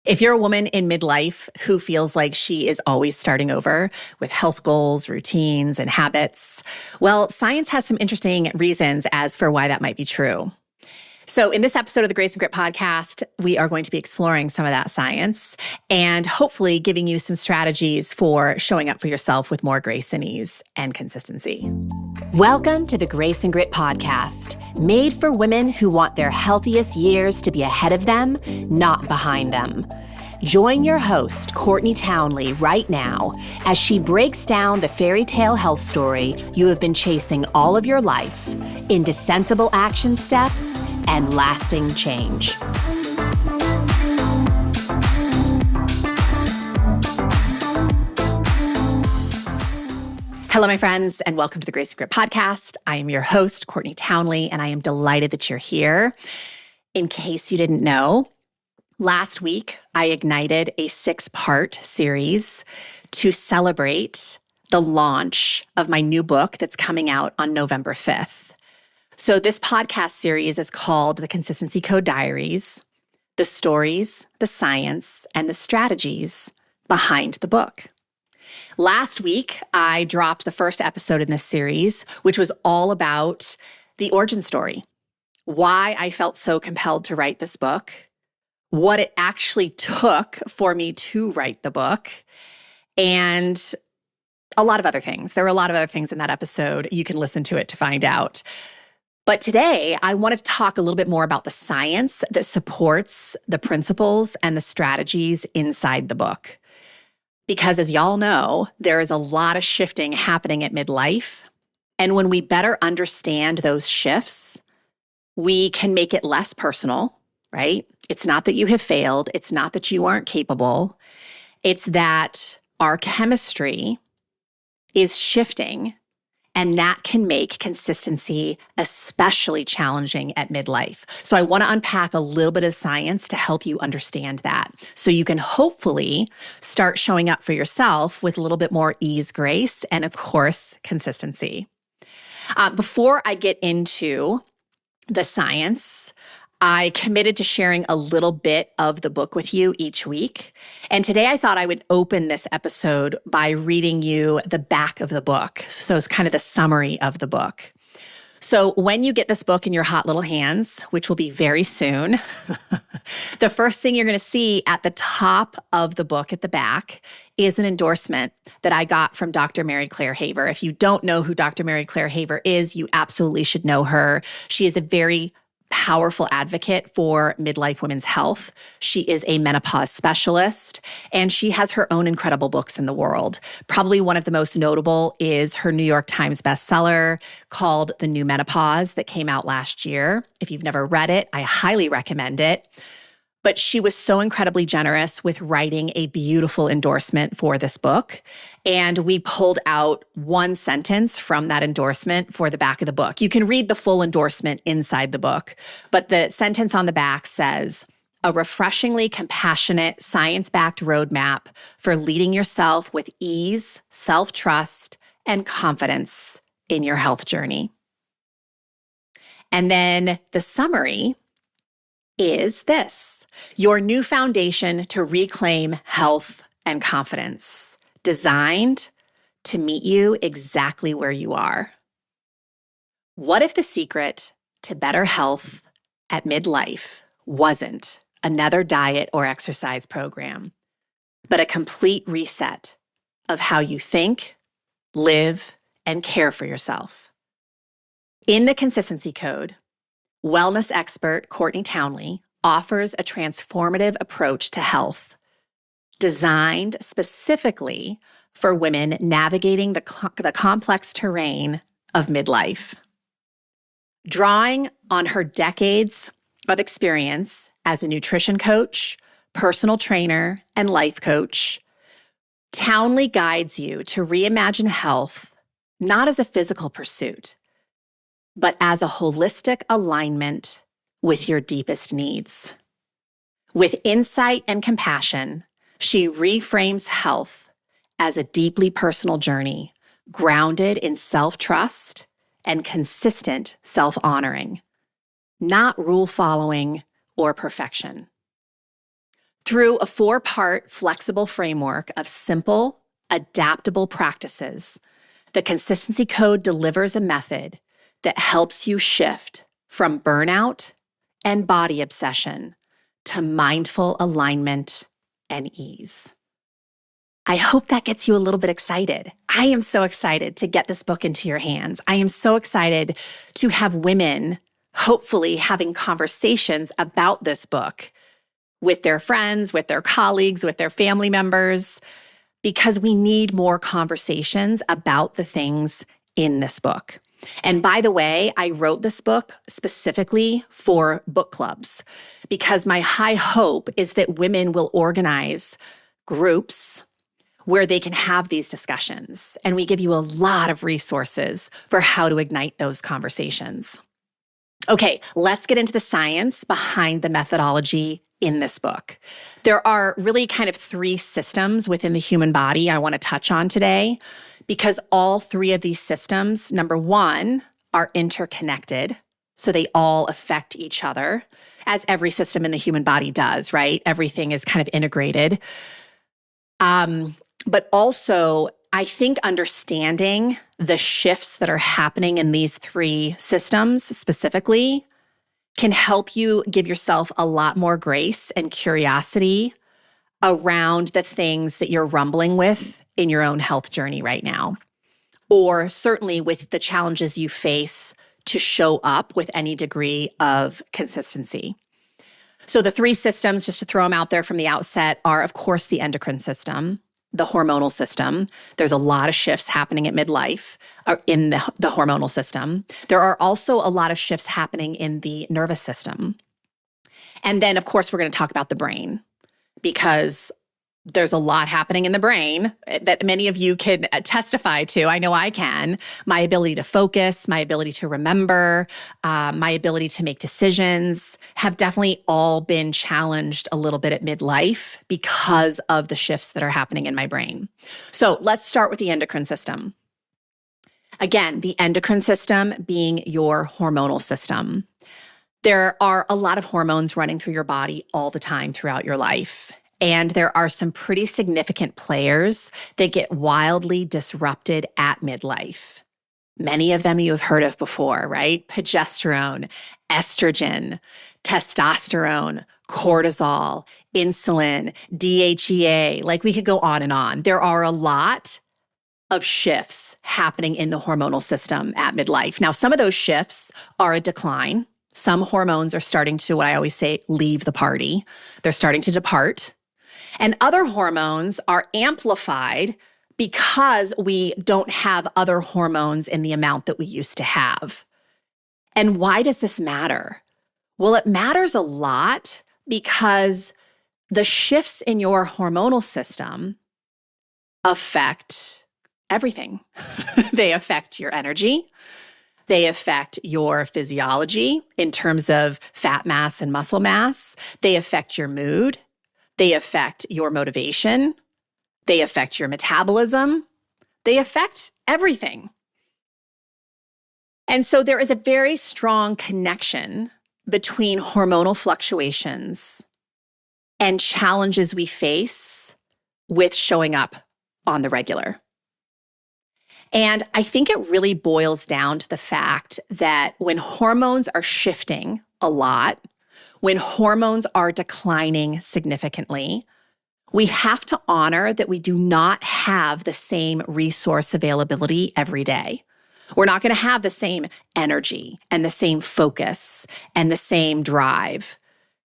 If you're a woman in midlife who feels like she is always starting over with health goals, routines, and habits, well, science has some interesting reasons as for why that might be true. So in this episode of the Grace and Grit podcast, we are going to be exploring some of that science and hopefully giving you some strategies for showing up for yourself with more grace and ease and consistency. Welcome to the Grace and Grit podcast, made for women who want their healthiest years to be ahead of them, not behind them. Join your host, Courtney Townley, right now as she breaks down the fairy tale health story you have been chasing all of your life into sensible action steps and lasting change. Hello, my friends, and welcome to the Grace and Grit podcast. I am your host, Courtney Townley, and I am delighted that you're here. In case you didn't know, last week I ignited a 6-part series to celebrate the launch of my new book that's coming out on November 5th. So this podcast series is called the Consistency Code Diaries, the stories, the science, and the strategies behind the book. Last week, I dropped the first episode in this series, which was all about the origin story, why I felt so compelled to write this book, what it actually took for me to write the book, and a lot of other things. There were a lot of other things in that episode. You can listen to it to find out. But today, I want to talk a little bit more about the science that supports the principles and the strategies inside the book. Because as y'all know, there is a lot of shifting happening at midlife. And when we better understand those shifts, we can make it less personal, right? It's not that you have failed. It's not that you aren't capable. It's that our chemistry is shifting. And that can make consistency especially challenging at midlife. So I want to unpack a little bit of science to help you understand that. So you can hopefully start showing up for yourself with a little bit more ease, grace, and of course, consistency. Before I get into the science, I committed to sharing a little bit of the book with you each week. And today I thought I would open this episode by reading you the back of the book. So it's kind of the summary of the book. So when you get this book in your hot little hands, which will be very soon, the first thing you're going to see at the top of the book at the back is an endorsement that I got from Dr. Mary Claire Haver. If you don't know who Dr. Mary Claire Haver is, you absolutely should know her. She is a very powerful advocate for midlife women's health. She is a menopause specialist, and she has her own incredible books in the world. Probably one of the most notable is her New York Times bestseller called The New Menopause that came out last year. If you've never read it, I highly recommend it. But she was so incredibly generous with writing a beautiful endorsement for this book. And we pulled out one sentence from that endorsement for the back of the book. You can read the full endorsement inside the book, but the sentence on the back says, "A refreshingly compassionate, science-backed roadmap for leading yourself with ease, self-trust, and confidence in your health journey." And then the summary is this: your new foundation to reclaim health and confidence, designed to meet you exactly where you are. What if the secret to better health at midlife wasn't another diet or exercise program, but a complete reset of how you think, live, and care for yourself? In the Consistency Code, wellness expert Courtney Townley offers a transformative approach to health designed specifically for women navigating the complex terrain of midlife. Drawing on her decades of experience as a nutrition coach, personal trainer, and life coach, Townley guides you to reimagine health not as a physical pursuit, but as a holistic alignment with your deepest needs. With insight and compassion, she reframes health as a deeply personal journey, grounded in self-trust and consistent self-honoring, not rule-following or perfection. Through a 4-part flexible framework of simple, adaptable practices, the Consistency Code delivers a method that helps you shift from burnout and body obsession to mindful alignment and ease. I hope that gets you a little bit excited. I am so excited to get this book into your hands. I am so excited to have women hopefully having conversations about this book with their friends, with their colleagues, with their family members, because we need more conversations about the things in this book. And by the way, I wrote this book specifically for book clubs because my high hope is that women will organize groups where they can have these discussions. And we give you a lot of resources for how to ignite those conversations. Okay, let's get into the science behind the methodology in this book. There are really kind of 3 systems within the human body I want to touch on today because all 3 of these systems, number 1, are interconnected. So they all affect each other, as every system in the human body does, right? Everything is kind of integrated. But also, I think understanding the shifts that are happening in these 3 systems specifically can help you give yourself a lot more grace and curiosity around the things that you're rumbling with in your own health journey right now, or certainly with the challenges you face to show up with any degree of consistency. So the 3 systems, just to throw them out there from the outset, are, of course, the endocrine system, the hormonal system. There's a lot of shifts happening at midlife in the hormonal system. There are also a lot of shifts happening in the nervous system. And then, of course, we're going to talk about the brain because there's a lot happening in the brain that many of you can testify to. I know I can. My ability to focus, my ability to remember, my ability to make decisions have definitely all been challenged a little bit at midlife because of the shifts that are happening in my brain. So let's start with the endocrine system. Again, the endocrine system being your hormonal system. There are a lot of hormones running through your body all the time throughout your life. And there are some pretty significant players that get wildly disrupted at midlife. Many of them you have heard of before, right? Progesterone, estrogen, testosterone, cortisol, insulin, DHEA. Like we could go on and on. There are a lot of shifts happening in the hormonal system at midlife. Now, some of those shifts are a decline. Some hormones are starting to, what I always say, leave the party. They're starting to depart. And other hormones are amplified because we don't have other hormones in the amount that we used to have. And why does this matter? Well, it matters a lot because the shifts in your hormonal system affect everything. They affect your energy. They affect your physiology in terms of fat mass and muscle mass. They affect your mood. They affect your motivation. They affect your metabolism. They affect everything. And so there is a very strong connection between hormonal fluctuations and challenges we face with showing up on the regular. And I think it really boils down to the fact that when hormones are shifting a lot, when hormones are declining significantly, we have to honor that we do not have the same resource availability every day. We're not going to have the same energy and the same focus and the same drive,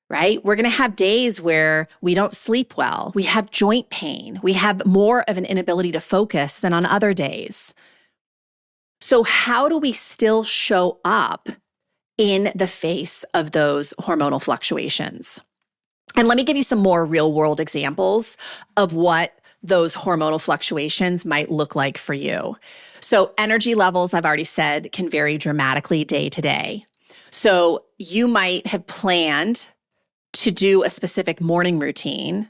right? We're going to have days where we don't sleep well. We have joint pain. We have more of an inability to focus than on other days. So how do we still show up in the face of those hormonal fluctuations? And let me give you some more real-world examples of what those hormonal fluctuations might look like for you. So energy levels, I've already said, can vary dramatically day to day. So you might have planned to do a specific morning routine,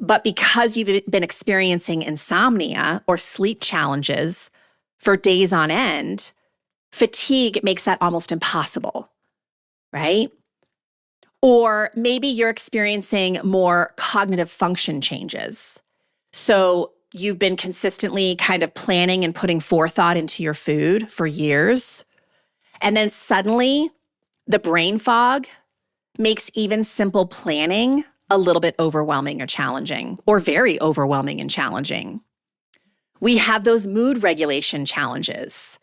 but because you've been experiencing insomnia or sleep challenges for days on end, fatigue makes that almost impossible, right? Or maybe you're experiencing more cognitive function changes. So you've been consistently kind of planning and putting forethought into your food for years. And then suddenly the brain fog makes even simple planning a little bit overwhelming or challenging, or very overwhelming and challenging. We have those mood regulation challenges.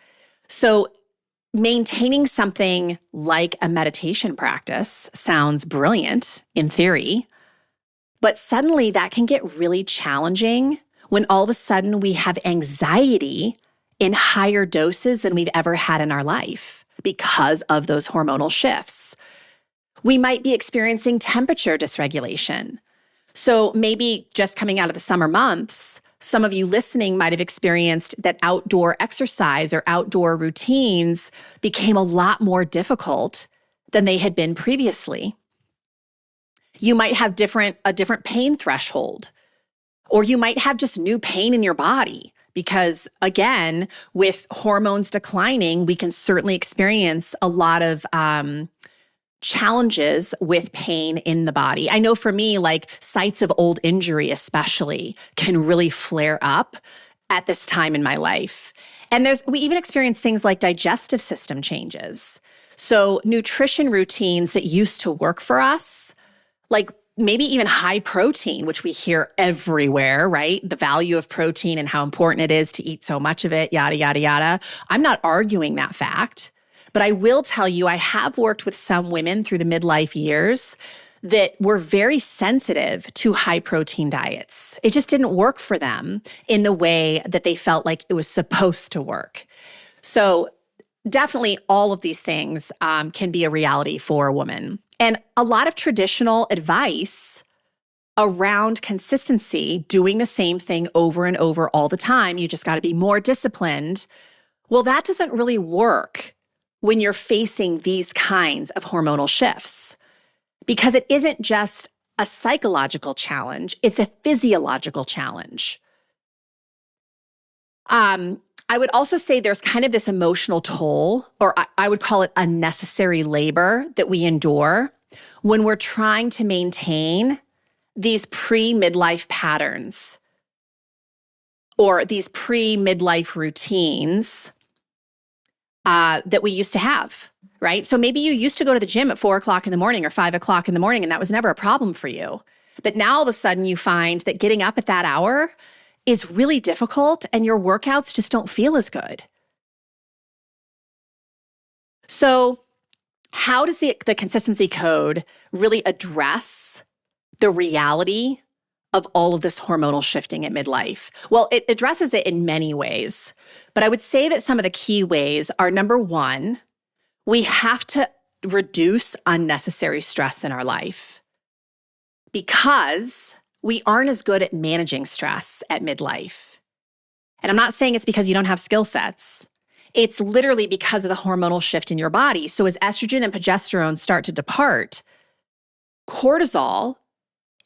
So maintaining something like a meditation practice sounds brilliant in theory, but suddenly that can get really challenging when all of a sudden we have anxiety in higher doses than we've ever had in our life because of those hormonal shifts. We might be experiencing temperature dysregulation. So maybe just coming out of the summer months, some of you listening might have experienced that outdoor exercise or outdoor routines became a lot more difficult than they had been previously. You might have a different pain threshold, or you might have just new pain in your body because, again, with hormones declining, we can certainly experience a lot of challenges with pain in the body. I know for me, like sites of old injury especially can really flare up at this time in my life. And we even experience things like digestive system changes. So nutrition routines that used to work for us, like maybe even high protein, which we hear everywhere, right? The value of protein and how important it is to eat so much of it, yada, yada, yada. I'm not arguing that fact. But I will tell you, I have worked with some women through the midlife years that were very sensitive to high protein diets. It just didn't work for them in the way that they felt like it was supposed to work. So definitely all of these things can be a reality for a woman. And a lot of traditional advice around consistency, doing the same thing over and over all the time, you just got to be more disciplined. Well, that doesn't really work when you're facing these kinds of hormonal shifts, because it isn't just a psychological challenge, it's a physiological challenge. I would also say there's kind of this emotional toll, or I would call it unnecessary labor that we endure when we're trying to maintain these pre-midlife patterns or these pre-midlife routines that we used to have, right? So maybe you used to go to the gym at 4 o'clock in the morning or 5 o'clock in the morning, and that was never a problem for you. But now all of a sudden you find that getting up at that hour is really difficult and your workouts just don't feel as good. So how does the consistency code really address the reality of all of this hormonal shifting at midlife? Well, it addresses it in many ways, but I would say that some of the key ways are, number one, we have to reduce unnecessary stress in our life because we aren't as good at managing stress at midlife. And I'm not saying it's because you don't have skill sets. It's literally because of the hormonal shift in your body. So as estrogen and progesterone start to depart, cortisol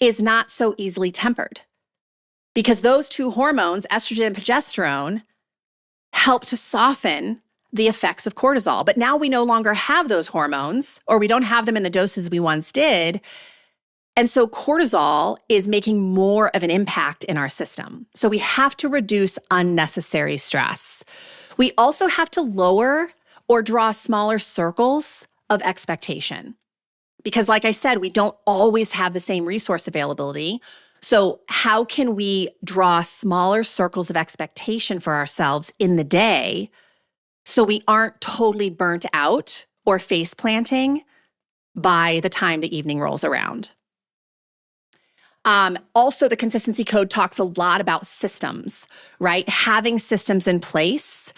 is not so easily tempered because those two hormones, estrogen and progesterone, help to soften the effects of cortisol. But now we no longer have those hormones, or we don't have them in the doses we once did. And so cortisol is making more of an impact in our system. So we have to reduce unnecessary stress. We also have to lower or draw smaller circles of expectation. Because like I said, we don't always have the same resource availability. So how can we draw smaller circles of expectation for ourselves in the day so we aren't totally burnt out or face planting by the time the evening rolls around? Also, the consistency code talks a lot about systems, right? Having systems in place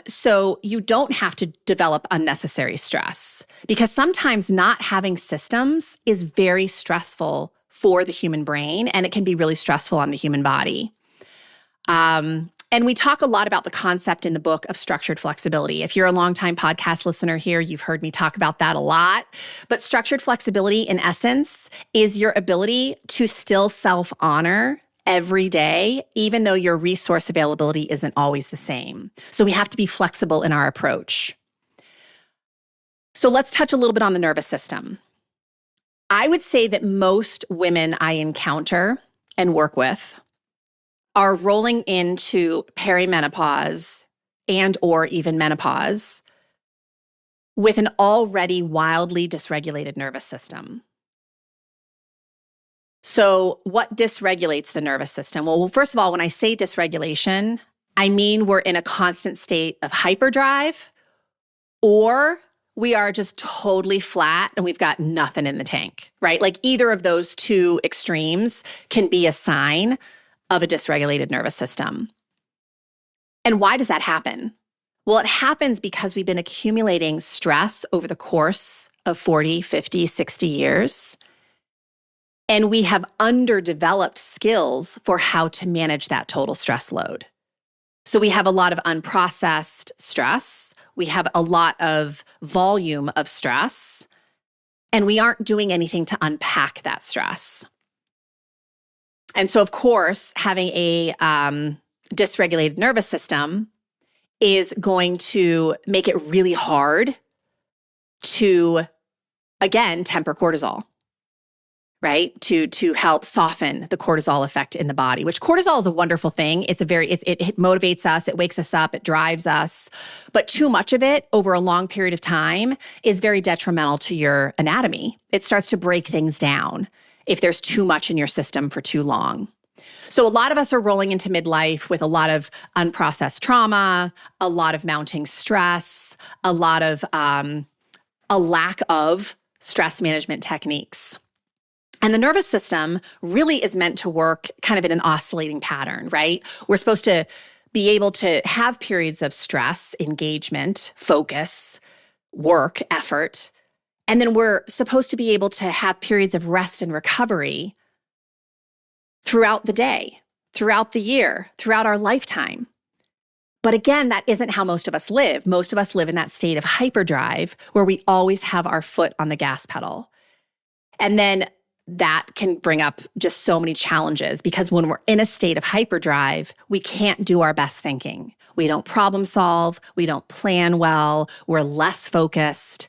so you don't have to develop unnecessary stress, because sometimes not having systems is very stressful for the human brain, and it can be really stressful on the human body. And we talk a lot about the concept in the book of structured flexibility. If you're a longtime podcast listener here, you've heard me talk about that a lot. But structured flexibility, in essence, is your ability to still self-honor every day, even though your resource availability isn't always the same. So we have to be flexible in our approach. So let's touch a little bit on the nervous system. I would say that most women I encounter and work with are rolling into perimenopause and or even menopause with an already wildly dysregulated nervous system. So what dysregulates the nervous system? Well, first of all, when I say dysregulation, I mean we're in a constant state of hyperdrive, or we are just totally flat and we've got nothing in the tank, right? Like either of those two extremes can be a sign of a dysregulated nervous system. And why does that happen? Well, it happens because we've been accumulating stress over the course of 40, 50, 60 years. And we have underdeveloped skills for how to manage that total stress load. So we have a lot of unprocessed stress. We have a lot of volume of stress. And we aren't doing anything to unpack that stress. And so, of course, having a dysregulated nervous system is going to make it really hard to, again, temper cortisol, right? To help soften the cortisol effect in the body, which cortisol is a wonderful thing. It motivates us, it wakes us up, it drives us. But too much of it over a long period of time is very detrimental to your anatomy. It starts to break things down if there's too much in your system for too long. So a lot of us are rolling into midlife with a lot of unprocessed trauma, a lot of mounting stress, a lack of stress management techniques. And the nervous system really is meant to work kind of in an oscillating pattern, right? We're supposed to be able to have periods of stress, engagement, focus, work, effort. And then we're supposed to be able to have periods of rest and recovery throughout the day, throughout the year, throughout our lifetime. But again, that isn't how most of us live. Most of us live in that state of hyperdrive where we always have our foot on the gas pedal. And then that can bring up just so many challenges because when we're in a state of hyperdrive, we can't do our best thinking. We don't problem solve. We don't plan well. We're less focused.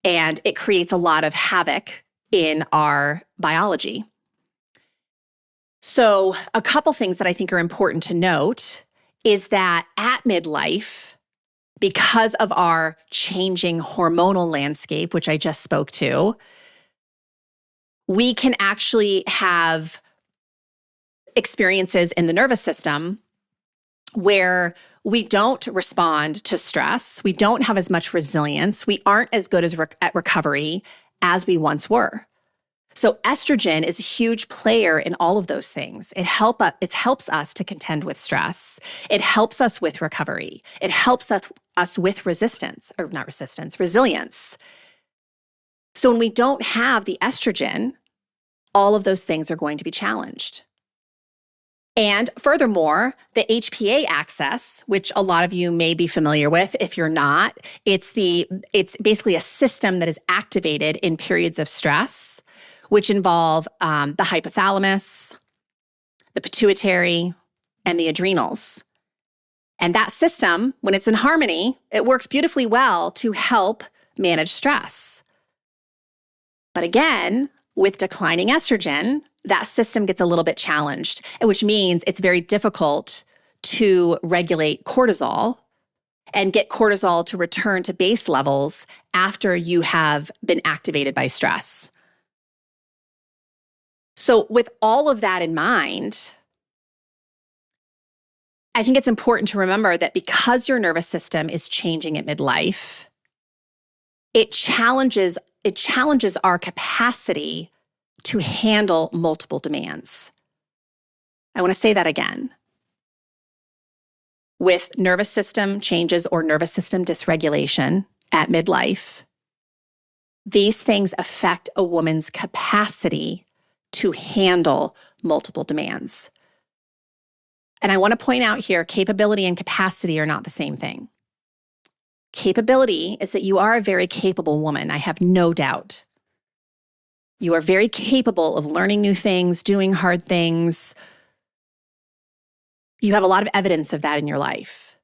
And it creates a lot of havoc in our biology. So a couple things that I think are important to note is that at midlife, because of our changing hormonal landscape, which I just spoke to, we can actually have experiences in the nervous system where we don't respond to stress. We don't have as much resilience. We aren't as good at recovery as we once were. So estrogen is a huge player in all of those things. It helps us to contend with stress. It helps us with recovery. It helps us with resilience. So when we don't have the estrogen, all of those things are going to be challenged. And furthermore, the HPA axis, which a lot of you may be familiar with, if you're not, it's basically a system that is activated in periods of stress, which involve the hypothalamus, the pituitary, and the adrenals. And that system, when it's in harmony, it works beautifully well to help manage stress. But again, with declining estrogen, that system gets a little bit challenged, which means it's very difficult to regulate cortisol and get cortisol to return to base levels after you have been activated by stress. So with all of that in mind, I think it's important to remember that because your nervous system is changing at midlife, it challenges our capacity to handle multiple demands. I want to say that again. With nervous system changes or nervous system dysregulation at midlife, these things affect a woman's capacity to handle multiple demands. And I want to point out here, capability and capacity are not the same thing. Capability is that you are a very capable woman, I have no doubt. You are very capable of learning new things, doing hard things. You have a lot of evidence of that in your life.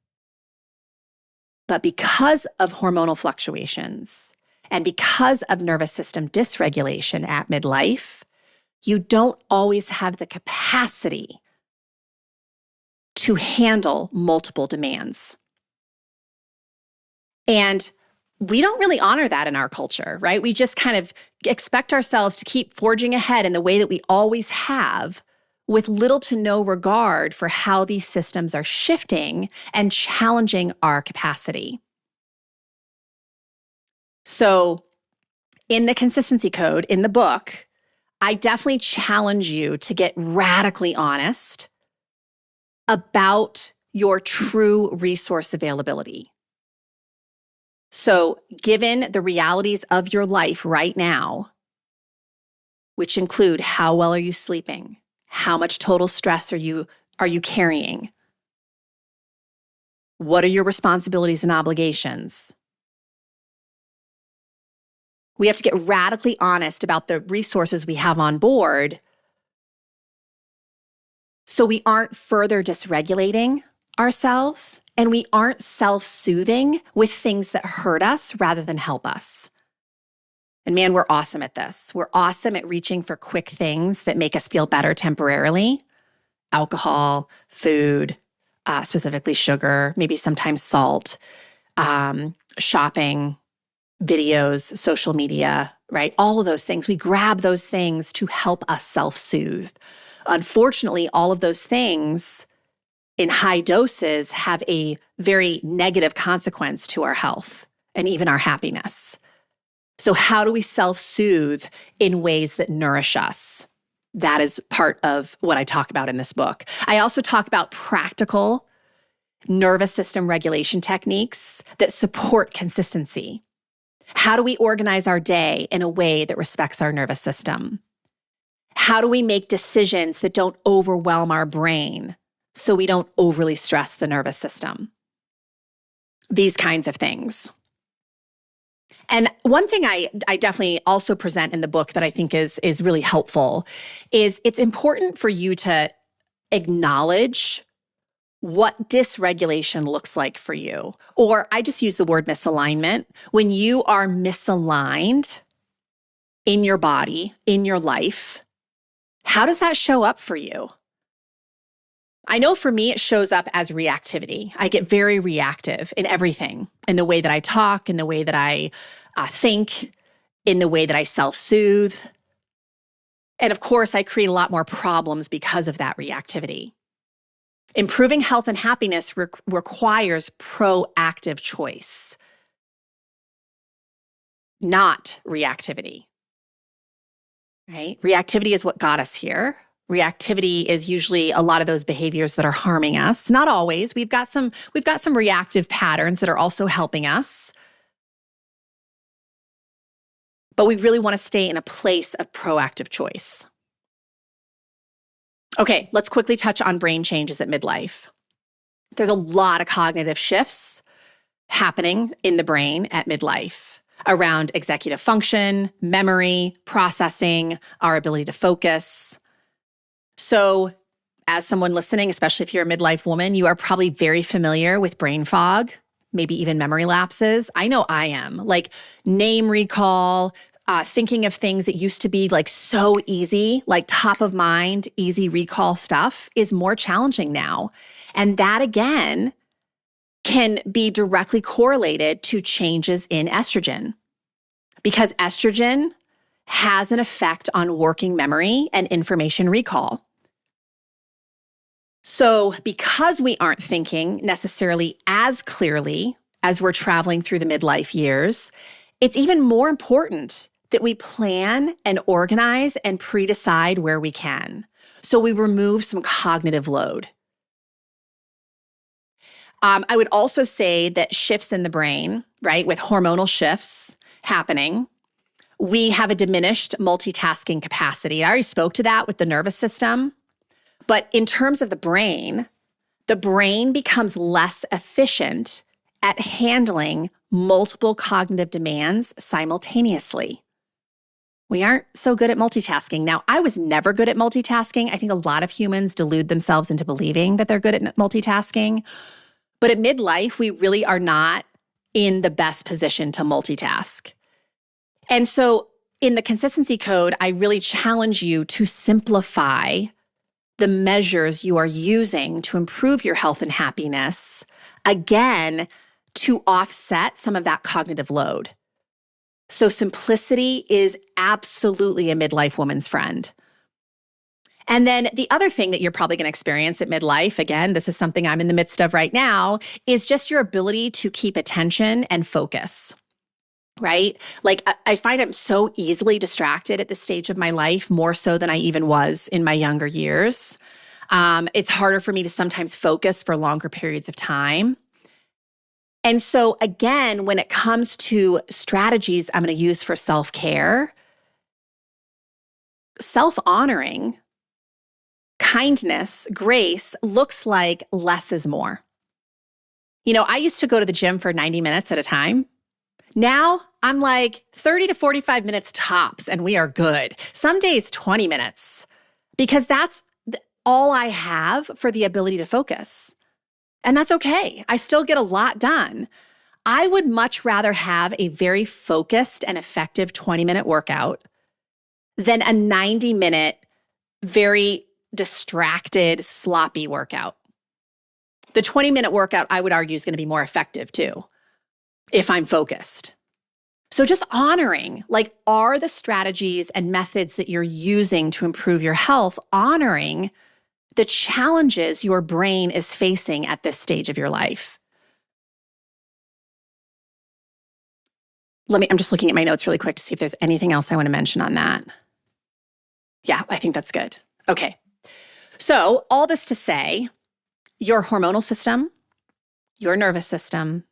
But because of hormonal fluctuations And because of nervous system dysregulation at midlife, you don't always have the capacity to handle multiple demands. And we don't really honor that in our culture, right? We just kind of expect ourselves to keep forging ahead in the way that we always have, with little to no regard for how these systems are shifting and challenging our capacity. So, in the Consistency Code, in the book, I definitely challenge you to get radically honest about your true resource availability. So, given the realities of your life right now, which include how well are you sleeping? How much total stress are you carrying? What are your responsibilities and obligations? We have to get radically honest about the resources we have on board so we aren't further dysregulating ourselves and we aren't self-soothing with things that hurt us rather than help us. And man, we're awesome at this. We're awesome at reaching for quick things that make us feel better temporarily. Alcohol, food, specifically sugar, maybe sometimes salt, shopping, videos, social media, right? All of those things. We grab those things to help us self-soothe. Unfortunately, all of those things in high doses have a very negative consequence to our health and even our happiness. So how do we self-soothe in ways that nourish us? That is part of what I talk about in this book. I also talk about practical nervous system regulation techniques that support consistency. How do we organize our day in a way that respects our nervous system? How do we make decisions that don't overwhelm our brain so we don't overly stress the nervous system? These kinds of things. And one thing I definitely also present in the book that I think is really helpful is it's important for you to acknowledge what dysregulation looks like for you. Or I just use the word misalignment. When you are misaligned in your body, in your life, how does that show up for you? I know for me, it shows up as reactivity. I get very reactive in everything, in the way that I talk, in the way that I think, in the way that I self-soothe. And of course, I create a lot more problems because of that reactivity. Improving health and happiness requires proactive choice, not reactivity, right? Reactivity is what got us here. Reactivity is usually a lot of those behaviors that are harming us. Not always. We've got some reactive patterns that are also helping us. But we really want to stay in a place of proactive choice. Okay, let's quickly touch on brain changes at midlife. There's a lot of cognitive shifts happening in the brain at midlife around executive function, memory, processing, our ability to focus. So, as someone listening, especially if you're a midlife woman, you are probably very familiar with brain fog, maybe even memory lapses. I know I am. Like name recall, thinking of things that used to be like so easy, like top of mind, easy recall stuff is more challenging now. And that again can be directly correlated to changes in estrogen, because estrogen has an effect on working memory and information recall. So because we aren't thinking necessarily as clearly as we're traveling through the midlife years, it's even more important that we plan and organize and pre-decide where we can. So we remove some cognitive load. I would also say that shifts in the brain, right, with hormonal shifts happening, we have a diminished multitasking capacity. I already spoke to that with the nervous system. But in terms of the brain becomes less efficient at handling multiple cognitive demands simultaneously. We aren't so good at multitasking. Now, I was never good at multitasking. I think a lot of humans delude themselves into believing that they're good at multitasking. But at midlife, we really are not in the best position to multitask. And so in the Consistency Code, I really challenge you to simplify the measures you are using to improve your health and happiness, again, to offset some of that cognitive load. So simplicity is absolutely a midlife woman's friend. And then the other thing that you're probably going to experience at midlife, again, this is something I'm in the midst of right now, is just your ability to keep attention and focus, right? Like I find I'm so easily distracted at this stage of my life, more so than I even was in my younger years. It's harder for me to sometimes focus for longer periods of time. And so again, when it comes to strategies I'm going to use for self-care, self-honoring, kindness, grace looks like less is more. I used to go to the gym for 90 minutes at a time. Now I'm like 30 to 45 minutes tops and we are good. Some days 20 minutes because that's all I have for the ability to focus. And that's okay. I still get a lot done. I would much rather have a very focused and effective 20-minute workout than a 90-minute, very distracted, sloppy workout. The 20-minute workout, I would argue, is going to be more effective too, if I'm focused. So just honoring, like, are the strategies and methods that you're using to improve your health, honoring the challenges your brain is facing at this stage of your life. I'm just looking at my notes really quick to see if there's anything else I want to mention on that. Yeah, I think that's good. Okay. So all this to say, your hormonal system, your nervous system,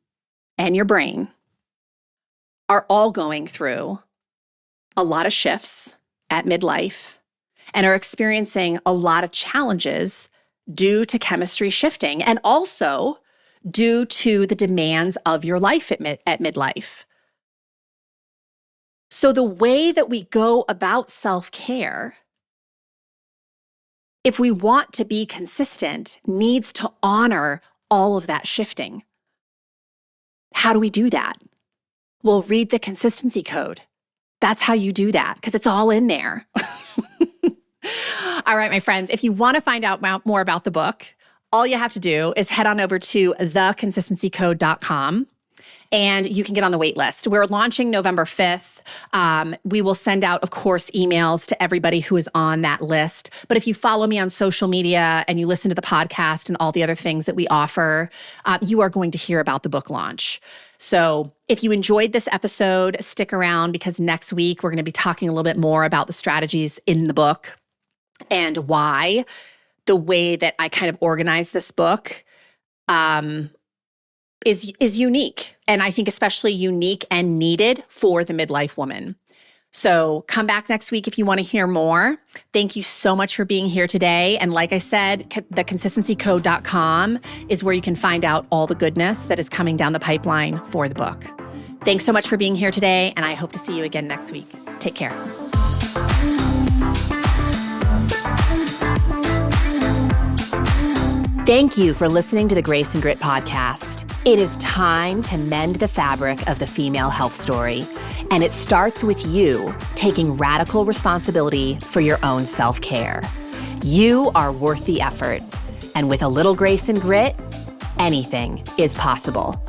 and your brain are all going through a lot of shifts at midlife and are experiencing a lot of challenges due to chemistry shifting and also due to the demands of your life at midlife. So the way that we go about self-care, if we want to be consistent, needs to honor all of that shifting. How do we do that? Well, read the Consistency Code. That's how you do that, because it's all in there. All right, my friends, if you want to find out more about the book, all you have to do is head on over to theconsistencycode.com. And you can get on the wait list. We're launching November 5th. We will send out, of course, emails to everybody who is on that list. But if you follow me on social media and you listen to the podcast and all the other things that we offer, you are going to hear about the book launch. So if you enjoyed this episode, stick around because next week we're going to be talking a little bit more about the strategies in the book and why the way that I kind of organize this book is unique. And I think especially unique and needed for the midlife woman. So come back next week if you want to hear more. Thank you so much for being here today. And like I said, theconsistencycode.com is where you can find out all the goodness that is coming down the pipeline for the book. Thanks so much for being here today. And I hope to see you again next week. Take care. Thank you for listening to the Grace and Grit podcast. It is time to mend the fabric of the female health story. And it starts with you taking radical responsibility for your own self-care. You are worth the effort. And with a little grace and grit, anything is possible.